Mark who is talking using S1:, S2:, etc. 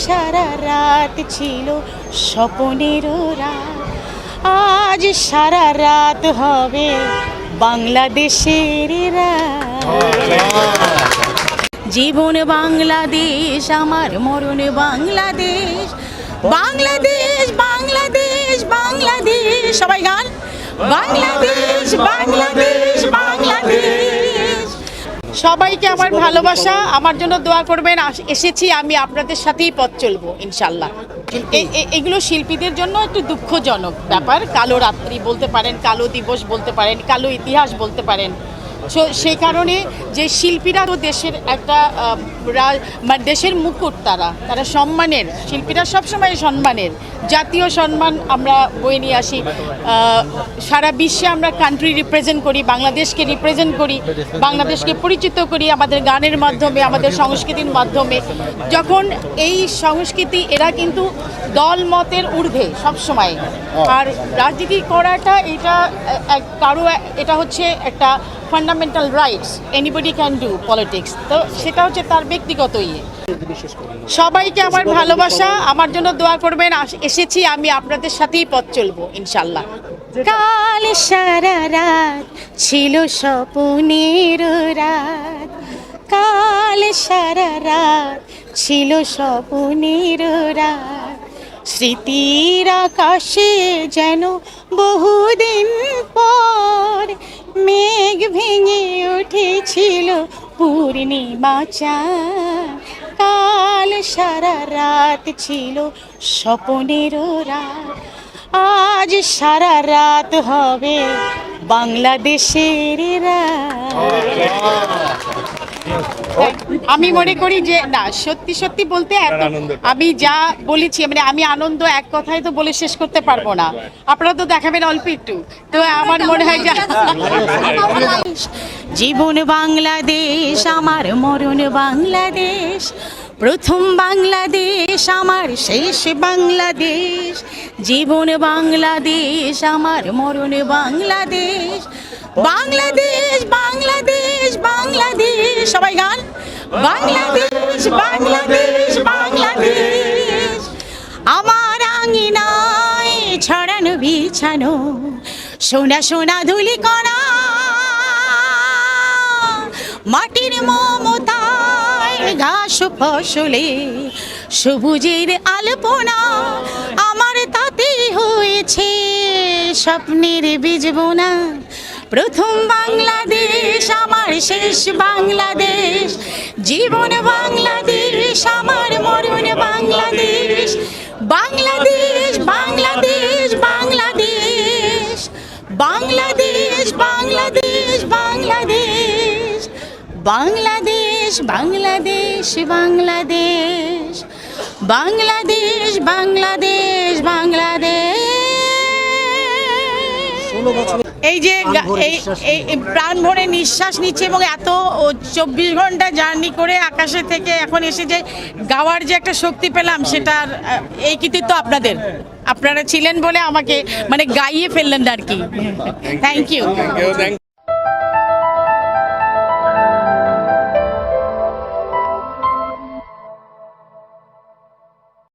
S1: সারা রাত ছিল স্বপ্নের রাত, আজ সারা রাত হবে বাংলাদেশের রাত। জীবন বাংলাদেশ আমার, মরণ বাংলাদেশ, বাংলাদেশ বাংলাদেশ বাংলাদেশ। সবাই গান, বাংলাদেশ বাংলাদেশ বাংলাদেশ। সবাইকে আমার ভালোবাসা, আমার জন্য দোয়া করবেন। এসেছি আমি, আপনাদের সাথেই পথ চলবো ইনশাল্লাহ। এগুলো শিল্পীদের জন্য একটু দুঃখজনক ব্যাপার। কালো রাত্রি বলতে পারেন, কালো দিবস বলতে পারেন, কালো ইতিহাস বলতে পারেন। সেই কারণে যে শিল্পীরা তো দেশের একটা মানে দেশের মুকুট, তারা সম্মানের, শিল্পীরা সবসময় সম্মানের, জাতীয় সম্মান আমরা বয়ে নিয়ে আসি। সারা বিশ্বে আমরা কান্ট্রি রিপ্রেজেন্ট করি, বাংলাদেশকে রিপ্রেজেন্ট করি, বাংলাদেশকে পরিচিত করি আমাদের গানের মাধ্যমে, আমাদের সংস্কৃতির মাধ্যমে। যখন এই সংস্কৃতি, এরা কিন্তু দল মতের ঊর্ধ্বে সবসময়। আর রাজনীতি করাটা এটা হচ্ছে একটা fundamental rights, anybody can do politics. তো সেটা হচ্ছে তার ব্যক্তিগত ইয়ে। সবাইকে আমার ভালোবাসা, আমার জন্য দোয়া করবেন। এসেছি আমি, আপনাদের সাথেই পথ চলবো ইনশাল্লাহ। কাল সারা রাত ছিল স্বপ্নের রাত, কাল সারা রাত ছিল স্বপ্নের রাত। স্মৃতির আকাশে যেন বহুদিন পর মেঘ ভেঙে উঠেছিল পূর্ণিমা চাঁদ। কাল সারা রাত ছিল স্বপ্নের রাত, আজ সারা রাত হবে বাংলাদেশের রাত। আমি মনে করি যে না, সত্যি সত্যি বলতে আমি যা বলেছি, মানে আমি আনন্দ এক কথায় তো বলে শেষ করতে পারবো না, আপনারা তো দেখাবেন অল্প একটু। তো আমার মনে হয় যে জীবন বাংলাদেশ আমার, মরণ বাংলাদেশ, প্রথম বাংলাদেশ আমার, শেষ বাংলাদেশ। জীবন বাংলাদেশ আমার, মরণ বাংলাদেশ, বাংলাদেশ বাংলাদেশ বাংলাদেশ। সবাই গান, বাংলাদেশ বাংলাদেশ বাংলাদেশ। আমার আঙিনায় ছড়ানো বিছানো সোনা সোনা ধুলি কণা, মাটির মমতায় ঘাস ফসলে সবুজের আলপনা। আমার তাতে হয়েছে স্বপ্নের বীজ বোনা। প্রথম বাংলাদেশ আমার, শেষ বাংলাদেশ। জীবন বাংলাদেশ আমার, মরণ বাংলাদেশ, বাংলাদেশ বাংলাদেশ বাংলাদেশ, বাংলাদেশ বাংলাদেশ বাংলাদেশ, বাংলাদেশ বাংলাদেশ বাংলাদেশ, বাংলাদেশ বাংলাদেশ বাংলাদেশ। এই যে প্রাণ ভরে নিঃশ্বাস নিচ্ছে এবং এত 24 ঘন্টা জার্নি করে আকাশে থেকে এখন এসে যে গাওয়ার যে একটা শক্তি পেলাম, সেটার এই কৃতিত্ব আপনাদের। আপনারা ছিলেন বলে আমাকে মানে গাইয়ে ফেললেন আর কি। Thank you.